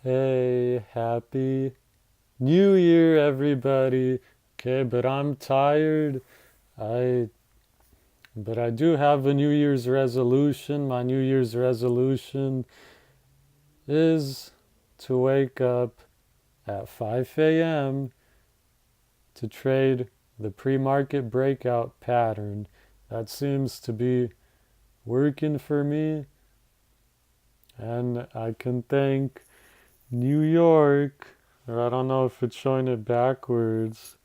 Hey, happy New Year, everybody. Okay, but I'm tired. I but I do have a New Year's resolution. My New Year's resolution is to wake up at 5 a.m. to trade the pre-market breakout pattern. That seems to be working for me, and I can thank New York, or I don't know if it's showing it backwards.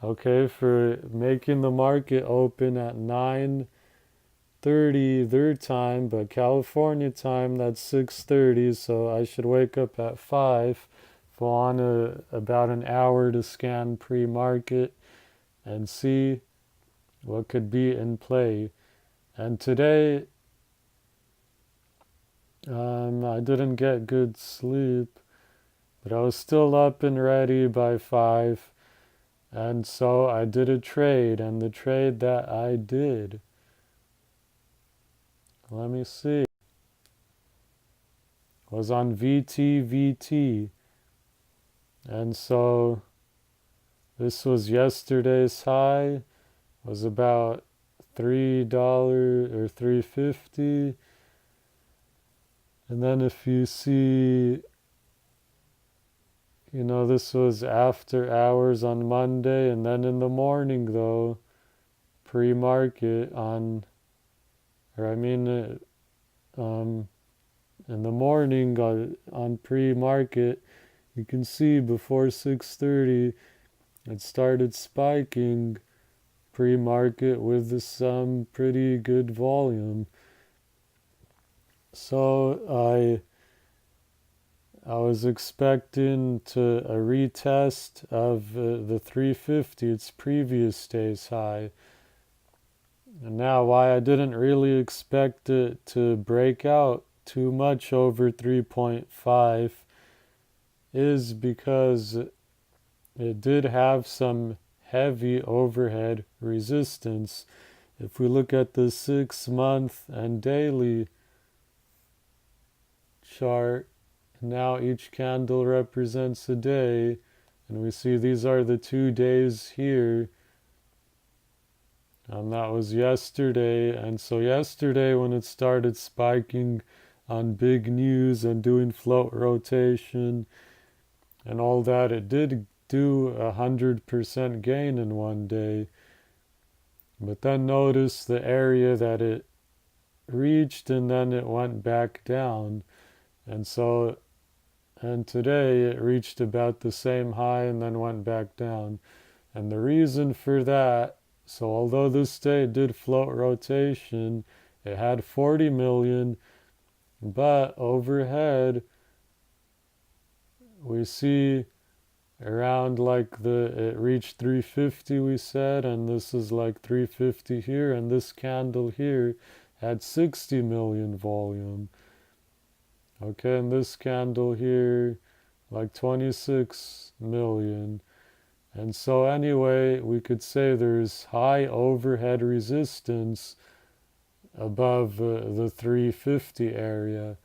Okay, for making the market open at 9:30 their time, but California time that's 6:30, so I should wake up at 5, go on about an hour to scan pre-market and see what could be in play. And today, I didn't get good sleep, but I was still up and ready by 5, and so I did a trade, and the trade that I did, let me see, was on VTVT. And so this was yesterday's high, was about $3 or 350. And then if you see, this was after hours on Monday, and then in the morning though, pre-market on, or I mean, in the morning on pre-market, you can see before 6:30 it started spiking pre-market with some pretty good volume. So I was expecting to a retest of the 350, its previous day's high. And now why I didn't really expect it to break out too much over 3.5 is because it did have some heavy overhead resistance. If we look at the 6-month and daily chart, now each candle represents a day, and we see these are the 2 days here, and that was yesterday. And so yesterday when it started spiking on big news and doing float rotation and all that, it did do 100% gain in one day. But then notice the area that it reached, and then it went back down. And so, and today it reached about the same high and then went back down. And the reason for that, so although this day did float rotation, it had 40 million, but overhead we see around like it reached 350 we said, and this is like 350 here, and this candle here had 60 million volume. Okay, and this candle here like 26 million. And so anyway, we could say there's high overhead resistance above the 350 area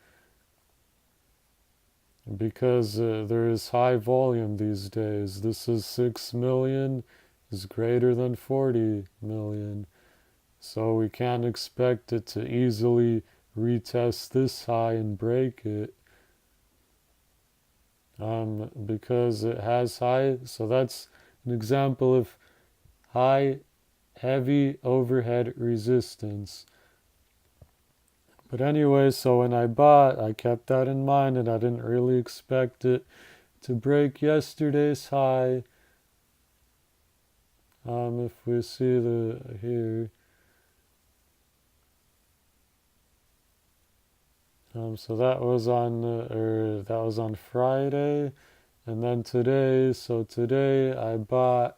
because there is high volume these days. This is 6 million is greater than 40 million. So we can't expect it to easily retest this high and break it because it has high. So that's an example of high, heavy overhead resistance. But anyway, so when I bought, I kept that in mind, and I didn't really expect it to break yesterday's high. If we see the here, so that was on Friday, and then today. So today I bought.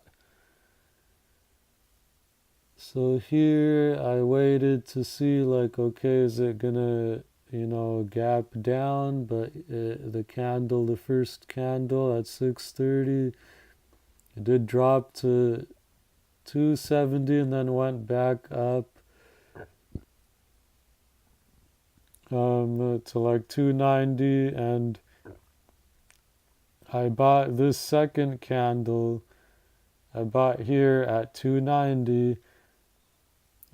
So here I waited to see like, okay, is it gonna, gap down? But the first candle at 6:30, it did drop to 270 and then went back up to like 290, and I bought this second candle. I bought here at 290,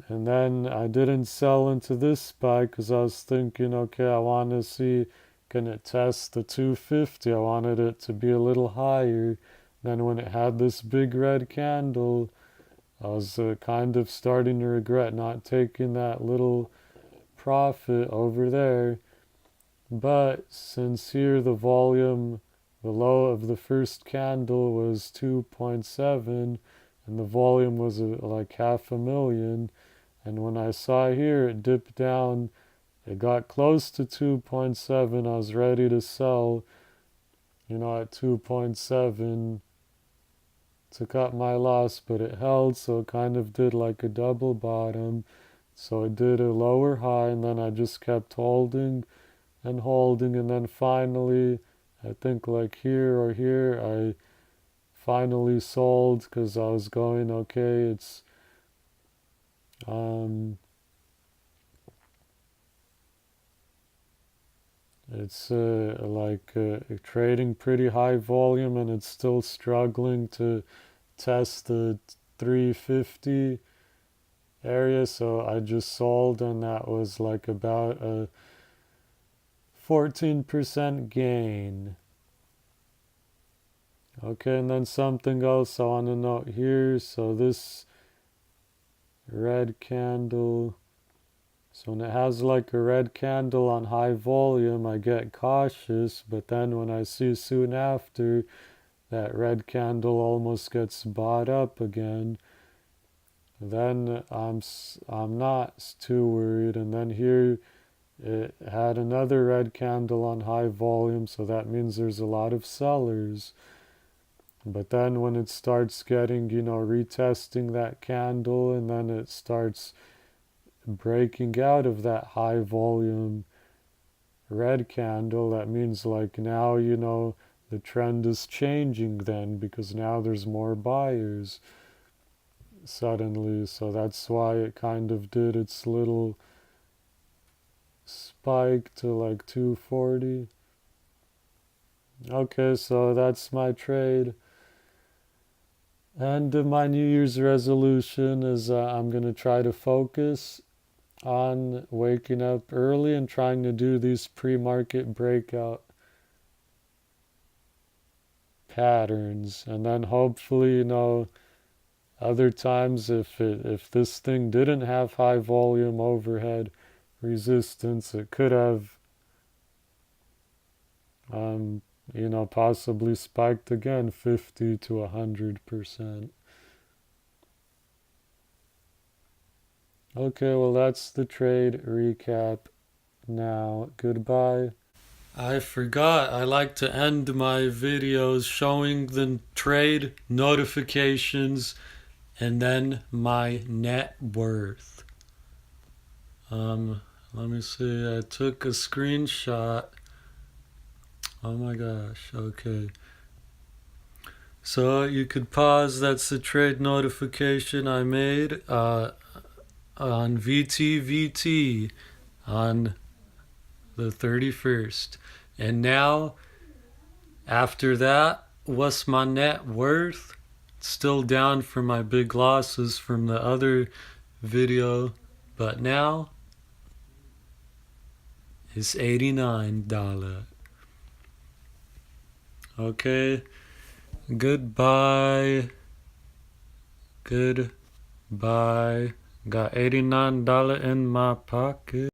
and then I didn't sell into this spike because I was thinking, okay, I want to see, can it test the 250? I wanted it to be a little higher. Then when it had this big red candle, I was kind of starting to regret not taking that little profit over there. But since here the volume, the low of the first candle was 2.7 and the volume was like 500,000, and when I saw here it dipped down, it got close to 2.7, I was ready to sell, at 2.7 to cut my loss, but it held, so it kind of did like a double bottom. So it did a lower high, and then I just kept holding and holding, and then finally, I think like here or here, I finally sold because I was going, okay, it's like trading pretty high volume, and it's still struggling to test the 350 area, so I just sold, and that was like about a 14% gain. Okay, and then something else I want to note here. So this red candle, so when it has like a red candle on high volume, I get cautious, but then when I see soon after that red candle almost gets bought up again, then I'm not too worried. And then here it had another red candle on high volume, so that means there's a lot of sellers. But then when it starts getting, retesting that candle, and then it starts breaking out of that high volume red candle, that means like now, the trend is changing then, because now there's more buyers suddenly. So that's why it kind of did its little spike to like 240. Okay, so that's my trade. And my New Year's resolution is I'm going to try to focus on waking up early and trying to do these pre-market breakout patterns. And then hopefully, other times if this thing didn't have high volume overhead resistance, it could have possibly spiked again 50 to 100%. Okay, well, that's the trade recap now. Goodbye. I forgot, I like to end my videos showing the trade notifications and then my net worth. Let me see, I took a screenshot. Oh my gosh, okay. So you could pause, that's the trade notification I made on VTVT on the 31st. And now, after that, what's my net worth? It's still down from my big losses from the other video, but now it's $89. Okay, goodbye. Goodbye. Got $89 in my pocket.